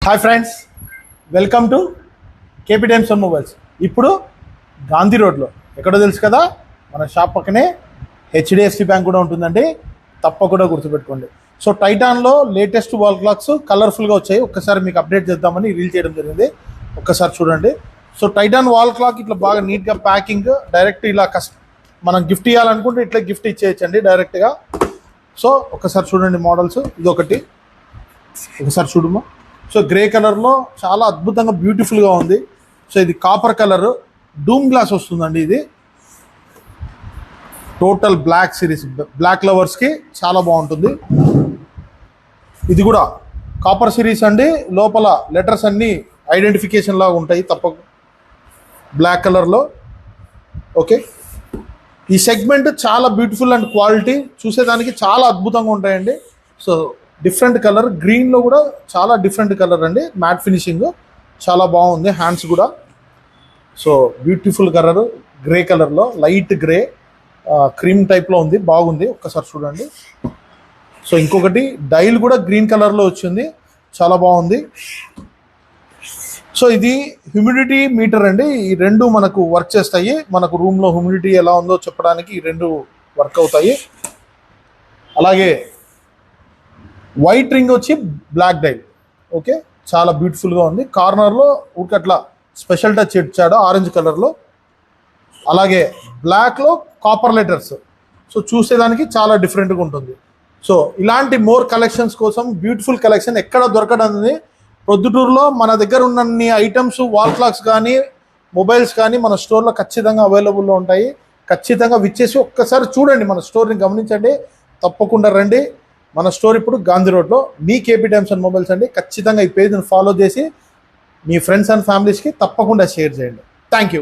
Hi friends, welcome to KP times and mobiles. ఇప్పుడు గాంధీ రోడ్లో ఎక్కడో తెలుసు కదా, మన షాప్ పక్కనే హెచ్డిఎఫ్సి బ్యాంక్ కూడా ఉంటుందండి. తప్పకుండా గుర్తుపెట్టుకోండి. సో టైటాన్లో లేటెస్ట్ వాల్ క్లాక్స్ కలర్ఫుల్గా వచ్చాయి. ఒక్కసారి మీకు అప్డేట్ చేద్దామని రీల్ చేయడం జరిగింది. ఒక్కసారి చూడండి. సో టైటాన్ వాల్ క్లాక్ ఇట్లా బాగా నీట్గా ప్యాకింగ్, డైరెక్ట్ ఇలా మనం గిఫ్ట్ ఇవ్వాలనుకుంటే ఇట్లా గిఫ్ట్ ఇచ్చేయచ్చండి డైరెక్ట్గా. సో ఒక్కసారి చూడండి మోడల్స్. ఇది ఒకటి, ఒకసారి చూడమ్మా. సో గ్రే కలర్లో చాలా అద్భుతంగా బ్యూటిఫుల్గా ఉంది. సో ఇది కాపర్ కలర్ డూమ్ గ్లాస్ వస్తుందండి. ఇది టోటల్ బ్లాక్ సిరీస్, బ్లాక్ లవర్స్కి చాలా బాగుంటుంది. ఇది కూడా కాపర్ సిరీస్ అండి. లోపల లెటర్స్ అన్నీ ఐడెంటిఫికేషన్ లాగా ఉంటాయి తప్ప బ్లాక్ కలర్లో. ఓకే, ఈ సెగ్మెంట్ చాలా బ్యూటిఫుల్ అండ్ క్వాలిటీ చూసేదానికి చాలా అద్భుతంగా ఉంటాయండి. సో డిఫరెంట్ కలర్, గ్రీన్లో కూడా చాలా డిఫరెంట్ కలర్ అండి. మ్యాట్ ఫినిషింగ్ చాలా బాగుంది. హ్యాండ్స్ కూడా సో బ్యూటిఫుల్ కలర్, గ్రే కలర్లో, లైట్ గ్రే క్రీమ్ టైప్లో ఉంది, బాగుంది. ఒక్కసారి చూడండి. సో ఇంకొకటి డైల్ కూడా గ్రీన్ కలర్లో వచ్చింది, చాలా బాగుంది. సో ఇది హ్యూమిడిటీ మీటర్ అండి. ఈ రెండు మనకు వర్క్ చేస్తాయి. మనకు రూమ్లో హ్యూమిడిటీ ఎలా ఉందో చెప్పడానికి ఈ రెండు వర్క్ అవుతాయి. అలాగే వైట్ రింగ్ వచ్చి బ్లాక్ డైల్. ఓకే, చాలా బ్యూటిఫుల్గా ఉంది. కార్నర్లో ఊరికట్లా స్పెషల్ టచ్ ఇచ్చాడు ఆరెంజ్ కలర్లో. అలాగే బ్లాక్లో కాపర్ లెటర్స్. సో చూసేదానికి చాలా డిఫరెంట్గా ఉంటుంది. సో ఇలాంటి మోర్ కలెక్షన్స్ కోసం బ్యూటిఫుల్ కలెక్షన్ ఎక్కడ దొరకడానికి ప్రొద్దుటూరులో మన దగ్గర ఉన్నన్ని ఐటమ్స్, వాల్ క్లాక్స్ కానీ మొబైల్స్ కానీ మన స్టోర్లో ఖచ్చితంగా అవైలబుల్లో ఉంటాయి. ఖచ్చితంగా విచ్చేసి ఒక్కసారి చూడండి, మన స్టోర్ని గమనించండి. తప్పకుండా రండి. మన స్టోర్ ఇప్పుడు గాంధీ రోడ్లో. మీ కేపీ టైమ్స్ అండ్ మొబైల్స్ అండి. ఖచ్చితంగా ఈ పేజ్ని ఫాలో చేసి మీ ఫ్రెండ్స్ అండ్ ఫ్యామిలీస్కి తప్పకుండా షేర్ చేయండి. Thank you.